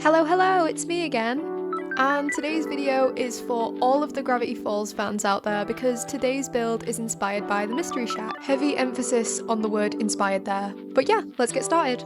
Hello, it's me again. And today's video is for all of the Gravity Falls fans out there because today's build is inspired by the Mystery Shack. Heavy emphasis on the word inspired there. But yeah, let's get started.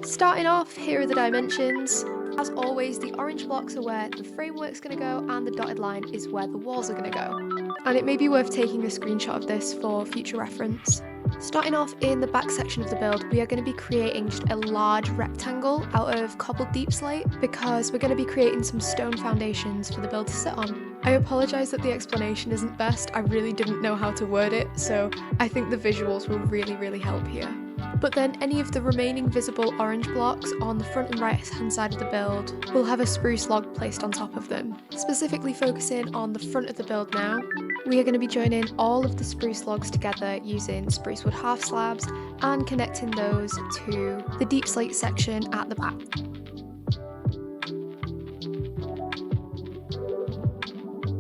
Starting off, here are the dimensions. As always, the orange blocks are where the framework's going to go and the dotted line is where the walls are going to go. And it may be worth taking a screenshot of this for future reference. Starting off in the back section of the build, we are going to be creating just a large rectangle out of cobbled deep slate because we're going to be creating some stone foundations for the build to sit on. I apologise that the explanation isn't best, I really didn't know how to word it, so I think the visuals will really help here. But then any of the remaining visible orange blocks on the front and right hand side of the build will have a spruce log placed on top of them. Specifically focusing on the front of the build now, we are going to be joining all of the spruce logs together using spruce wood half slabs and connecting those to the deep slate section at the back.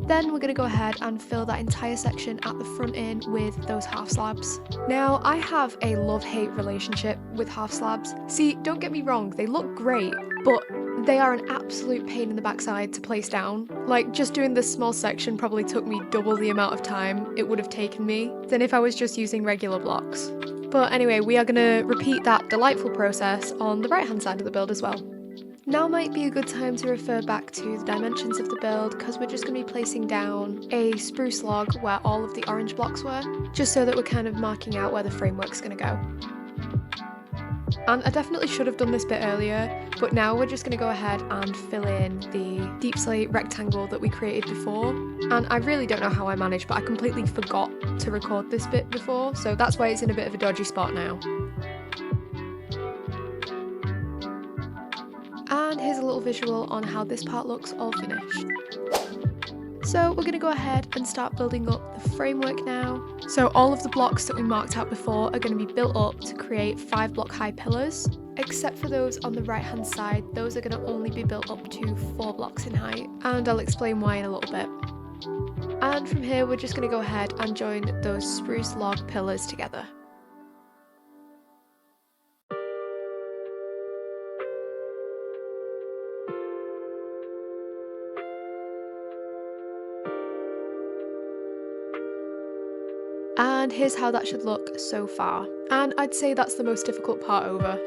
Then we're going to go ahead and fill that entire section at the front in with those half slabs. Now, I have a love-hate relationship with half slabs. See, don't get me wrong, they look great, but they are an absolute pain in the backside to place down. Like, just doing this small section probably took me double the amount of time it would have taken me than if I was just using regular blocks. But anyway, we are going to repeat that delightful process on the right-hand side of the build as well. Now might be a good time to refer back to the dimensions of the build because we're just going to be placing down a spruce log where all of the orange blocks were, just so that we're kind of marking out where the framework's going to go. And I definitely should have done this bit earlier, but now we're just going to go ahead and fill in the deep slate rectangle that we created before. And I really don't know how I managed, but I completely forgot to record this bit before, so that's why it's in a bit of a dodgy spot now. And here's a little visual on how this part looks all finished. So we're going to go ahead and start building up the framework now. So all of the blocks that we marked out before are going to be built up to create 5 block high pillars, except for those on the right hand side. Those are going to only be built up to 4 blocks in height, and I'll explain why in a little bit. And from here we're just going to go ahead and join those spruce log pillars together. And here's how that should look so far. And I'd say that's the most difficult part over.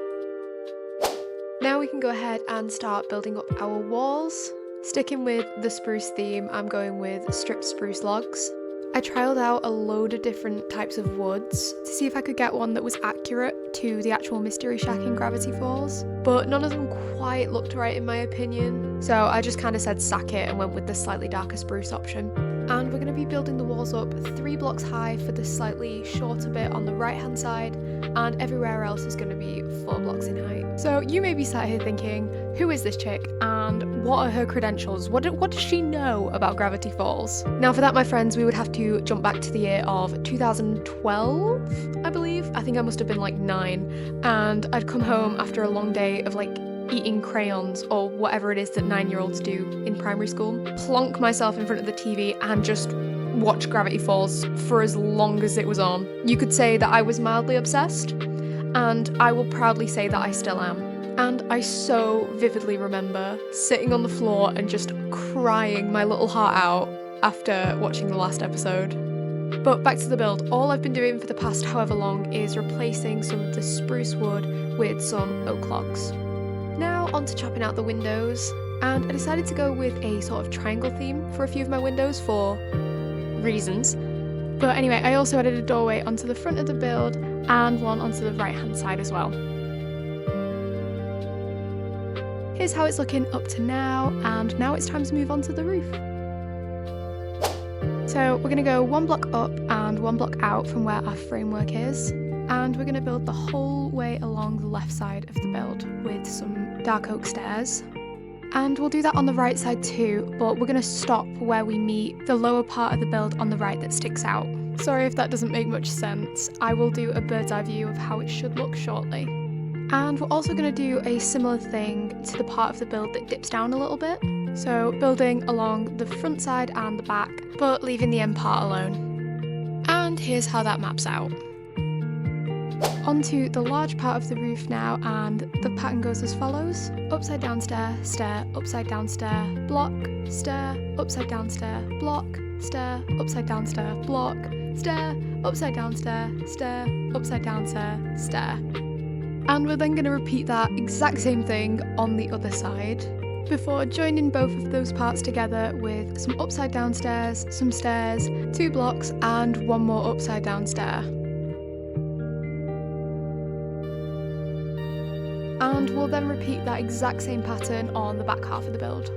Now we can go ahead and start building up our walls. Sticking with the spruce theme, I'm going with stripped spruce logs. I trialled out a load of different types of woods to see if I could get one that was accurate to the actual Mystery Shack in Gravity Falls, but none of them quite looked right in my opinion, so I just kind of said sack it and went with the slightly darker spruce option. And we're going to be building the walls up 3 blocks high for the slightly shorter bit on the right hand side, and everywhere else is going to be 4 blocks in height. So you may be sat here thinking, who is this chick and what are her credentials? What does she know about Gravity Falls? Now for that, my friends, we would have to jump back to the year of 2012, I believe. I think I must have been like 9, and I'd come home after a long day of like eating crayons or whatever it is that 9-year-olds do in primary school, plonk myself in front of the TV and just watch Gravity Falls for as long as it was on. You could say that I was mildly obsessed, and I will proudly say that I still am. And I so vividly remember sitting on the floor and just crying my little heart out after watching the last episode. But back to the build, all I've been doing for the past however long is replacing some of the spruce wood with some oak logs. Now on to chopping out the windows, and I decided to go with a sort of triangle theme for a few of my windows for reasons. But anyway, I also added a doorway onto the front of the build and one onto the right hand side as well. Here's how it's looking up to now, and now it's time to move on to the roof. So we're going to go 1 block up and 1 block out from where our framework is, and we're going to build the whole way along the left side of the build with some dark oak stairs. And we'll do that on the right side too, but we're going to stop where we meet the lower part of the build on the right that sticks out. Sorry if that doesn't make much sense, I will do a bird's eye view of how it should look shortly. And we're also going to do a similar thing to the part of the build that dips down a little bit. So building along the front side and the back, but leaving the end part alone. And here's how that maps out. Onto the large part of the roof now, and the pattern goes as follows: upside down stair, stair, upside down stair, block, stair, upside down stair, block, stair, upside down stair, block, stair, upside down stair, stair, upside down stair, stair. And we're then going to repeat that exact same thing on the other side, before joining both of those parts together with some upside down stairs, some stairs, 2 blocks, and 1 more upside down stair. And we'll then repeat that exact same pattern on the back half of the build.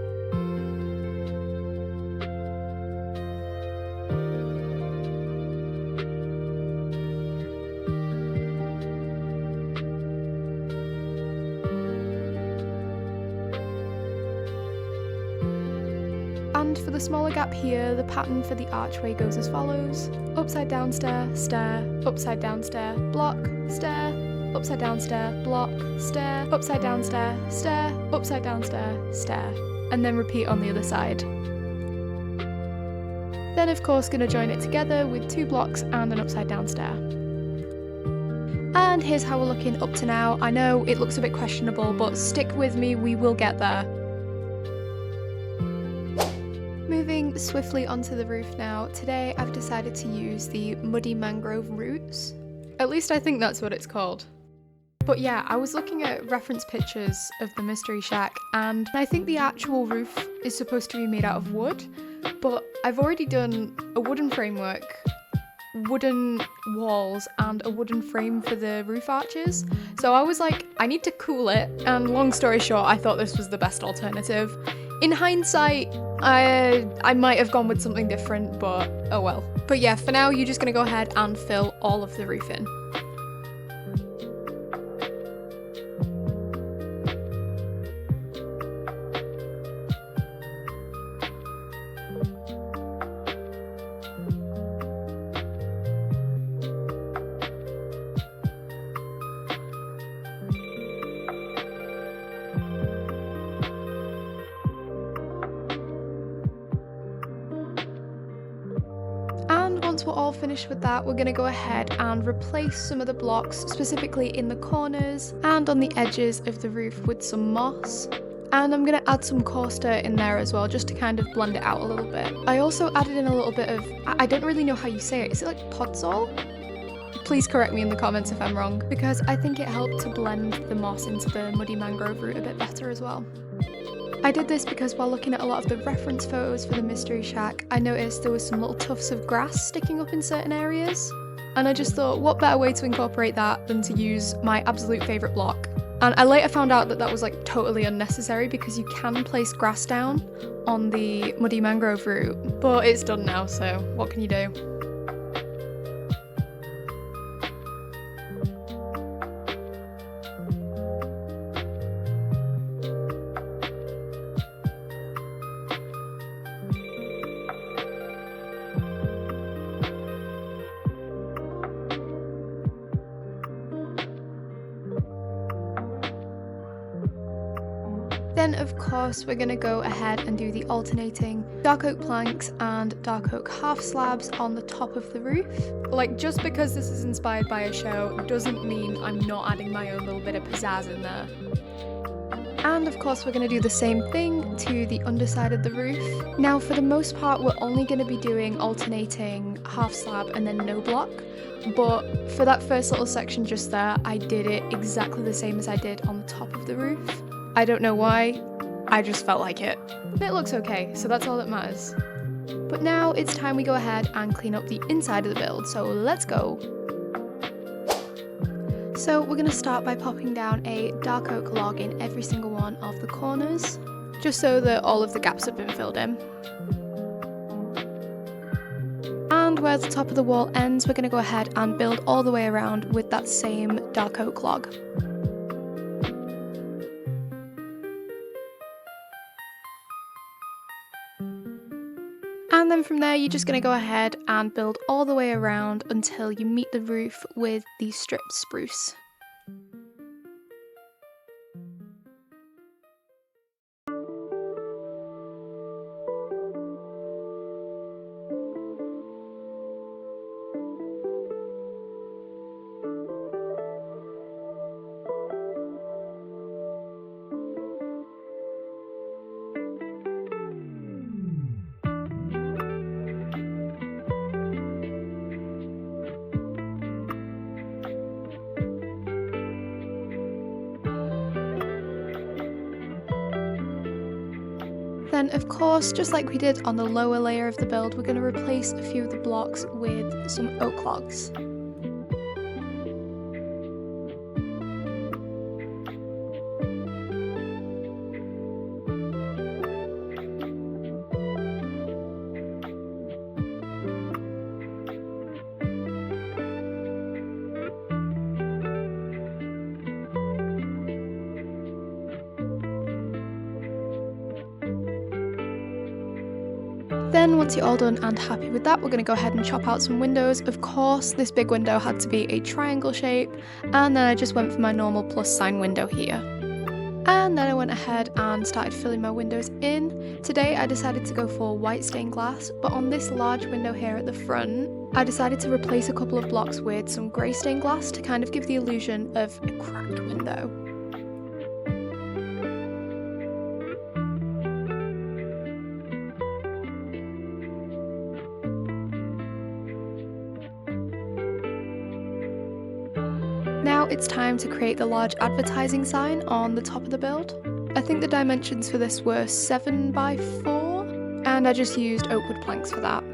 And for the smaller gap here, the pattern for the archway goes as follows: upside down stair, stair, upside down stair, block, stair, upside down stair, block, stair, upside down stair, stair, upside down stair, stair, and then repeat on the other side. Then of course going to join it together with 2 blocks and an upside down stair. And here's how we're looking up to now. I know it looks a bit questionable, but stick with me, we will get there. Moving swiftly onto the roof now, today I've decided to use the muddy mangrove roots. At least I think that's what it's called. But yeah, I was looking at reference pictures of the mystery shack, and I think the actual roof is supposed to be made out of wood, but I've already done a wooden framework, wooden walls, and a wooden frame for the roof arches. So I was like, I need to cool it, and long story short, I thought this was the best alternative. In hindsight, I might have gone with something different, but oh well. But yeah, for now, you're just gonna go ahead and fill all of the roof in. Once we're all finished with that, we're going to go ahead and replace some of the blocks, specifically in the corners and on the edges of the roof, with some moss. And I'm going to add some coarse dirt in there as well, just to kind of blend it out a little bit. I also added in a little bit of, I don't really know how you say it, is it like podzol? Please correct me in the comments if I'm wrong, because I think it helped to blend the moss into the muddy mangrove root a bit better as well. I did this because while looking at a lot of the reference photos for the mystery shack, I noticed there was some little tufts of grass sticking up in certain areas. And I just thought, what better way to incorporate that than to use my absolute favourite block. And I later found out that that was like totally unnecessary, because you can place grass down on the muddy mangrove root, but it's done now, so what can you do? Then of course we're going to go ahead and do the alternating dark oak planks and dark oak half slabs on the top of the roof. Like, just because this is inspired by a show doesn't mean I'm not adding my own little bit of pizzazz in there. And of course we're going to do the same thing to the underside of the roof. Now for the most part we're only going to be doing alternating half slab and then no block, but for that first little section just there, I did it exactly the same as I did on the top of the roof. I don't know why, I just felt like it. But it looks okay, so that's all that matters. But now it's time we go ahead and clean up the inside of the build, so let's go. So we're going to start by popping down a dark oak log in every single one of the corners, just so that all of the gaps have been filled in. And where the top of the wall ends, we're going to go ahead and build all the way around with that same dark oak log. And then from there, you're just going to go ahead and build all the way around until you meet the roof with the stripped spruce. Then of course, just like we did on the lower layer of the build, we're going to replace a few of the blocks with some oak logs. Then once you're all done and happy with that, we're going to go ahead and chop out some windows. Of course, this big window had to be a triangle shape, and then I just went for my normal plus sign window here. And then I went ahead and started filling my windows in. Today I decided to go for white stained glass, but on this large window here at the front, I decided to replace a couple of blocks with some grey stained glass to kind of give the illusion of a cracked window. Now it's time to create the large advertising sign on the top of the build. I think the dimensions for this were 7 by 4, and I just used oak wood planks for that.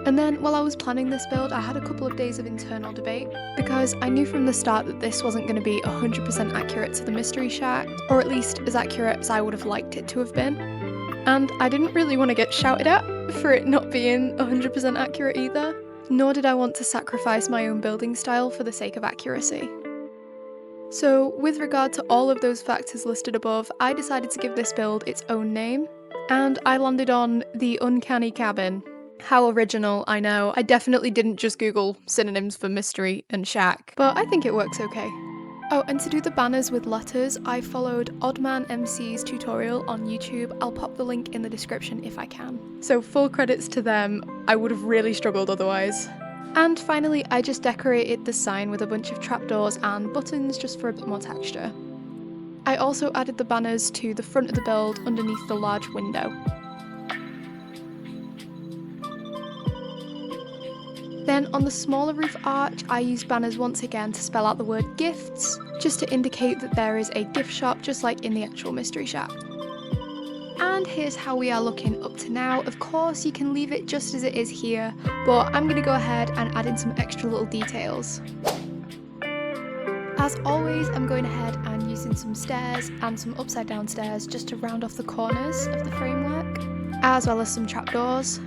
And then while I was planning this build, I had a couple of days of internal debate, because I knew from the start that this wasn't going to be 100% accurate to the mystery shack, or at least as accurate as I would have liked it to have been. And I didn't really want to get shouted at for it not being 100% accurate either. Nor did I want to sacrifice my own building style for the sake of accuracy. So with regard to all of those factors listed above, I decided to give this build its own name, and I landed on the Uncanny Cabin. How original, I know. I definitely didn't just Google synonyms for mystery and shack, but I think it works okay. Oh, and to do the banners with letters, I followed Oddman MC's tutorial on YouTube. I'll pop the link in the description if I can. So full credits to them, I would have really struggled otherwise. And finally, I just decorated the sign with a bunch of trapdoors and buttons just for a bit more texture. I also added the banners to the front of the build underneath the large window. Then on the smaller roof arch, I used banners once again to spell out the word gifts, just to indicate that there is a gift shop just like in the actual mystery shack. And here's how we are looking up to now. Of course, you can leave it just as it is here, but I'm going to go ahead and add in some extra little details. As always, I'm going ahead and using some stairs and some upside down stairs just to round off the corners of the framework, as well as some trapdoors.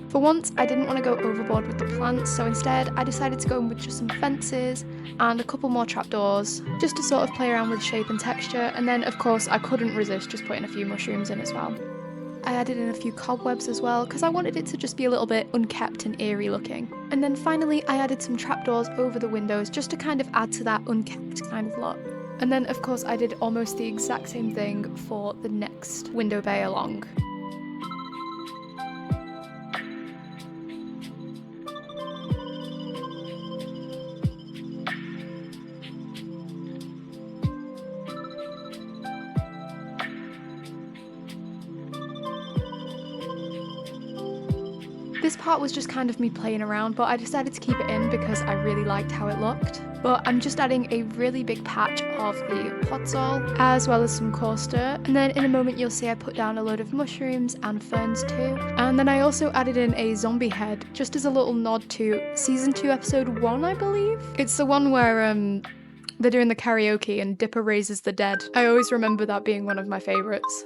For once, I didn't want to go overboard with the plants, so instead I decided to go in with just some fences and a couple more trapdoors, just to sort of play around with shape and texture, and then of course I couldn't resist just putting a few mushrooms in as well. I added in a few cobwebs as well, because I wanted it to just be a little bit unkept and eerie looking. And then finally I added some trapdoors over the windows just to kind of add to that unkept kind of look. And then of course I did almost the exact same thing for the next window bay along. This part was just kind of me playing around, but I decided to keep it in because I really liked how it looked. But I'm just adding a really big patch of the podzol, as well as some coaster, and then in a moment you'll see I put down a load of mushrooms and ferns too. And then I also added in a zombie head, just as a little nod to season 2 episode 1, I believe? It's the one where they're doing the karaoke and Dipper raises the dead. I always remember that being one of my favourites.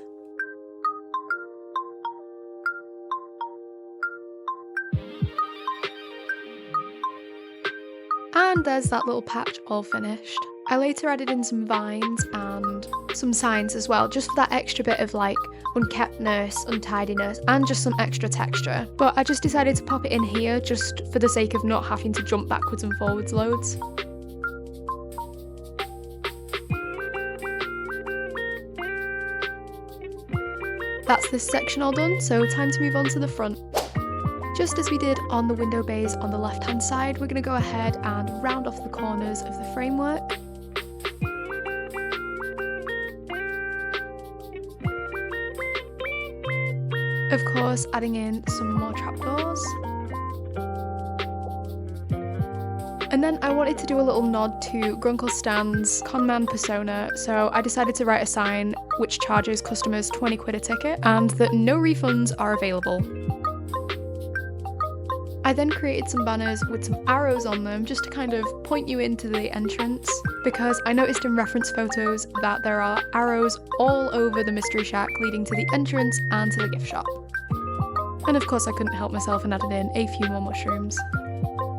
And there's that little patch all finished. I later added in some vines and some signs as well, just for that extra bit of like unkeptness, untidiness, and just some extra texture. But I just decided to pop it in here just for the sake of not having to jump backwards and forwards loads. That's this section all done, so time to move on to the front. Just as we did on the window bays on the left hand side, we're going to go ahead and round off the corners of the framework. Of course, adding in some more trapdoors. And then I wanted to do a little nod to Grunkle Stan's conman persona, so I decided to write a sign which charges customers 20 quid a ticket and that no refunds are available. I then created some banners with some arrows on them just to kind of point you into the entrance, because I noticed in reference photos that there are arrows all over the mystery shack leading to the entrance and to the gift shop. And of course I couldn't help myself and added in a few more mushrooms.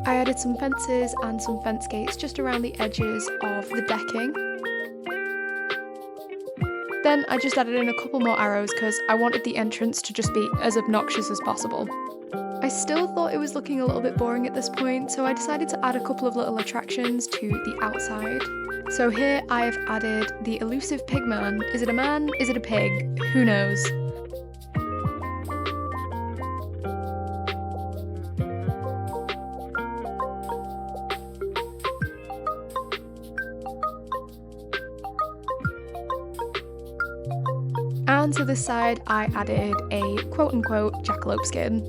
I added some fences and some fence gates just around the edges of the decking. Then I just added in a couple more arrows because I wanted the entrance to just be as obnoxious as possible. I still thought it was looking a little bit boring at this point, so I decided to add a couple of little attractions to the outside. So here I have added the elusive pigman. Is it a man? Is it a pig? Who knows? And to this side I added a quote-unquote jackalope skin.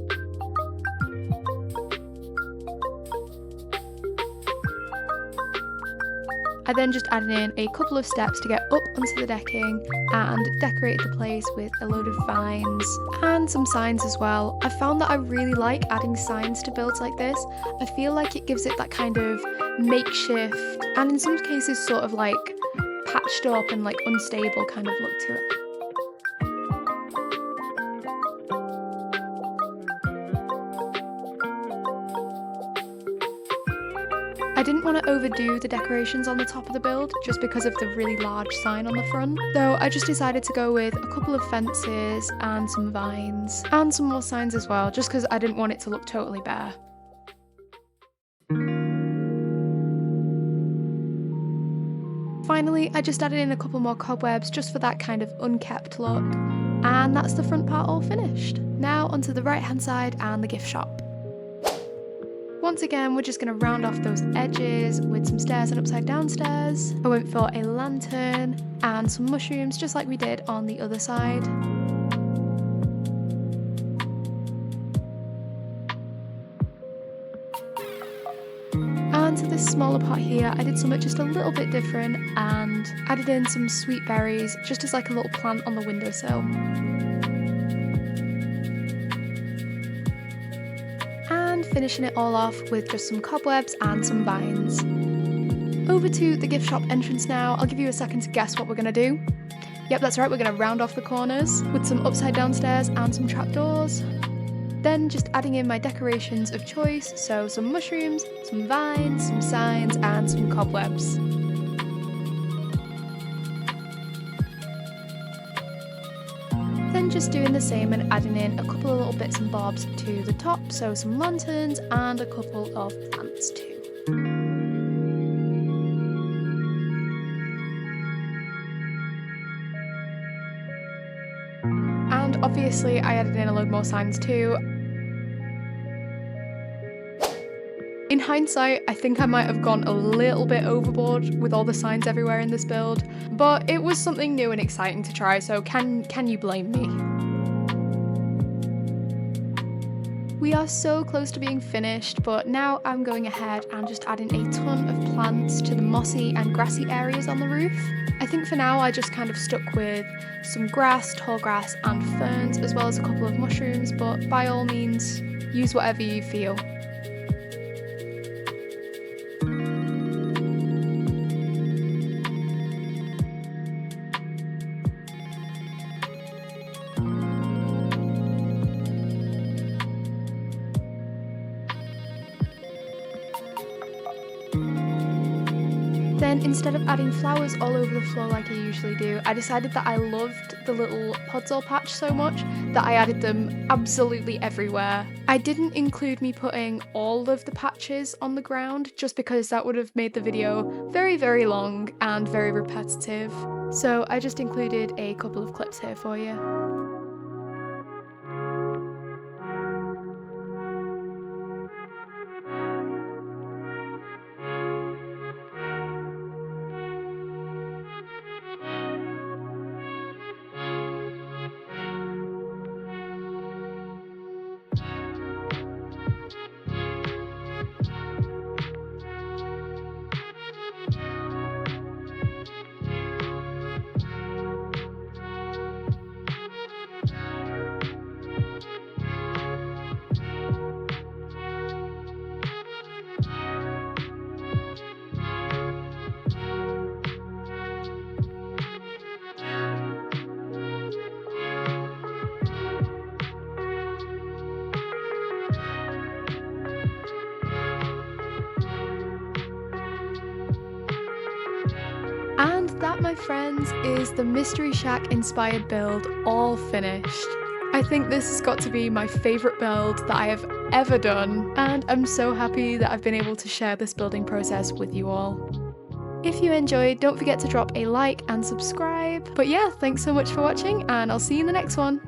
I then just added in a couple of steps to get up onto the decking and decorated the place with a load of vines and some signs as well. I found that I really like adding signs to builds like this. I feel like it gives it that kind of makeshift and in some cases sort of like patched up and like unstable kind of look to it. I didn't want to overdo the decorations on the top of the build just because of the really large sign on the front, so I just decided to go with a couple of fences and some vines and some more signs as well, just because I didn't want it to look totally bare. Finally, I just added in a couple more cobwebs just for that kind of unkept look, and that's the front part all finished. Now onto the right hand side and the gift shop. Once again, we're just going to round off those edges with some stairs and upside down stairs. I went for a lantern and some mushrooms just like we did on the other side. And to this smaller pot here, I did something just a little bit different and added in some sweet berries just as like a little plant on the windowsill. Finishing it all off with just some cobwebs and some vines. Over to the gift shop entrance now. I'll give you a second to guess what we're going to do. Yep, that's right, we're going to round off the corners with some upside down stairs and some trapdoors. Then just adding in my decorations of choice, so some mushrooms, some vines, some signs and some cobwebs. Then just doing the same and adding in a couple of little bits and bobs to the top, so some lanterns and a couple of plants too. And obviously I added in a load more signs too. In hindsight, I think I might have gone a little bit overboard with all the signs everywhere in this build, but it was something new and exciting to try, so can you blame me? We are so close to being finished, but now I'm going ahead and just adding a ton of plants to the mossy and grassy areas on the roof. I think for now I just kind of stuck with some grass, tall grass and ferns, as well as a couple of mushrooms, but by all means, use whatever you feel. Then instead of adding flowers all over the floor like I usually do, I decided that I loved the little podzol patch so much that I added them absolutely everywhere. I didn't include me putting all of the patches on the ground just because that would have made the video very, very long and very repetitive. So I just included a couple of clips here for you. my friends, is the Mystery Shack inspired build all finished. I think this has got to be my favourite build that I have ever done, and I'm so happy that I've been able to share this building process with you all. If you enjoyed, don't forget to drop a like and subscribe. But yeah, thanks so much for watching, and I'll see you in the next one.